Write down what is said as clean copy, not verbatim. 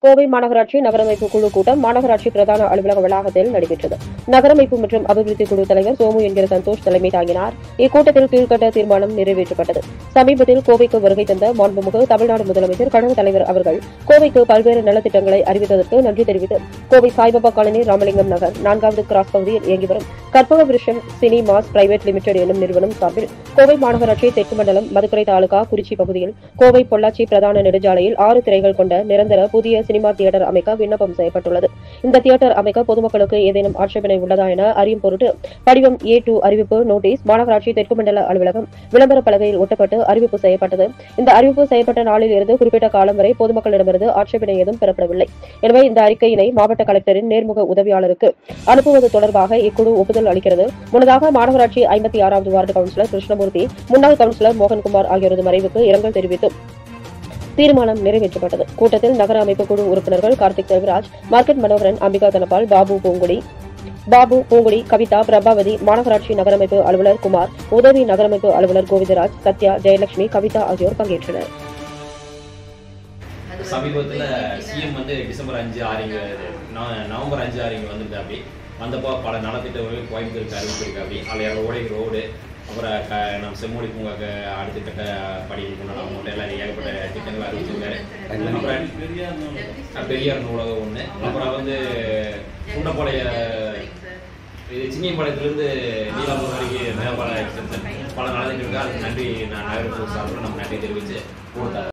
கோவை மாநகராட்சி நகரமைப்பு குழு கூட்டம் மாநகராட்சி பிரதான அலுவலக வளாகத்தில் நடைபெற்றது. நகரமைப்பு மற்றும் அபிவிருத்தி குழு தலைவர் சோமு என்கிற சந்தோஷ் தலைமை தாங்கினார். இக்கூட்டத்தில் கீழ்கண்ட தீர்மானம் நிறைவேற்றப்பட்டது. சமீபத்தில் கோவைக்கு வருகை தந்த மாண்புமிகு தமிழ்நாடு முதலமைச்சர் கழக தலைவர் அவர்கள் கோவைக்கு பல்வேறு நலத்திட்டங்களை அறிவித்ததற்கு நன்றி தெரிவித்து கோவை சாய்பாபா காலனி, ராமலிங்கம் நகர் 4வது கிராஸ் பகுதியில் இயங்கி வரும் கற்பக விருஷம் சினிமாஸ் பிரைவேட் லிமிடெட் எனும் நிறுவனம் சார்பில் கோவை மாநகராட்சி தெற்கு மண்டலம் மதுக்கரை தாலுகா குறிச்சி பகுதியில் கோவை பொள்ளாச்சி பிரதான நெடுஞ்சாலையில் 6 திரைகள் கொண்ட நிரந்தர புதிய சினிமா தியேட்டர் அமைக்க விண்ணப்பம் செய்யப்பட்டுள்ளது. இந்த தியேட்டர் அமைக்க பொதுமக்களுக்கு ஏதேனும் ஆட்சேபனை உள்ளதா என அறியும் பொருட்டு படிவம் A2 அறிவிப்பு நோட்டீஸ் மாநகராட்சி தெற்கு மண்டல அலுவலகம் விளம்பர பலகையில் ஒட்டப்பட்டு அறிவிப்பு செய்யப்பட்டது. இந்த அறிவிப்பு செய்யப்பட்ட நாளில் இருந்து குறிப்பிட்ட காலம் வரை பொதுமக்களிடமிருந்து ஆட்சேபனை ஏதும் பெறப்படவில்லை. எனவே இந்த அறிக்கையினை மாவட்ட கலெக்டரின் நேர்முக உதவியாளருக்கு அனுப்புவது தொடர்பாக இக்குழு ஒப்புதல் அளிக்கிறது. முன்னதாக மாநகராட்சி 56வது வார்டு கவுன்சிலர் கிருஷ்ணமூர்த்தி, முன்னாள் கவுன்சிலர் மோகன்குமார் ஆகியோரது மறைவுக்கு இரங்கல் தெரிவித்து தீர்மானம் நிறைவேற்றப்பட்டது. கூட்டத்தில் நகர அமைப்பு குழு உறுப்பினர்கள் கார்த்திக் செல்வராஜ், மார்க்கெட் மனோகரன், அம்பிகா தனபால், பாபு பூங்குடி, கவிதா, பிரபாவதி, மாநகராட்சி நகரமைப்பு அலுவலர் குமார், உதவி நகரமைப்பு அலுவலர் கோவிந்தராஜ், சத்யா, ஜெயலட்சுமி, கவிதா ஆகியோர் பங்கேற்றனர். சமீபத்தில் சிஎம் டிசம்பர் 5, 6 நவம்பர் 5, 6 வந்திருக்காப்படி. வந்தப்போ பல நலத்திட்டங்கள் கோயம்புத்தூருக்கு அறிவிச்சிருக்காப்படி. அதில் ஓடை ரோடு, அப்புறம் நம்ம செம்மொழி பூங்காக்கு அடுத்த கட்ட படிப்புக்கு அவங்க எல்லாம் ஏகப்பட்ட திட்டங்கள் அறிவிச்சிருக்காரு. அப்புறம் பெரியார் நூலகம் ஒன்று, அப்புறம் குண்டப்பாளைய சின்னியம்பாளையத்திலிருந்து நீலாம்பூர் வரைக்கும் மேம்பால எக்ஸ்டென்ஷன் பல நலத்திட்டங்களுக்கு அதுக்கு நன்றி நகர்ப்புற சார்பில் நம்ம நன்றி தெரிவித்து கொடுத்தாரு.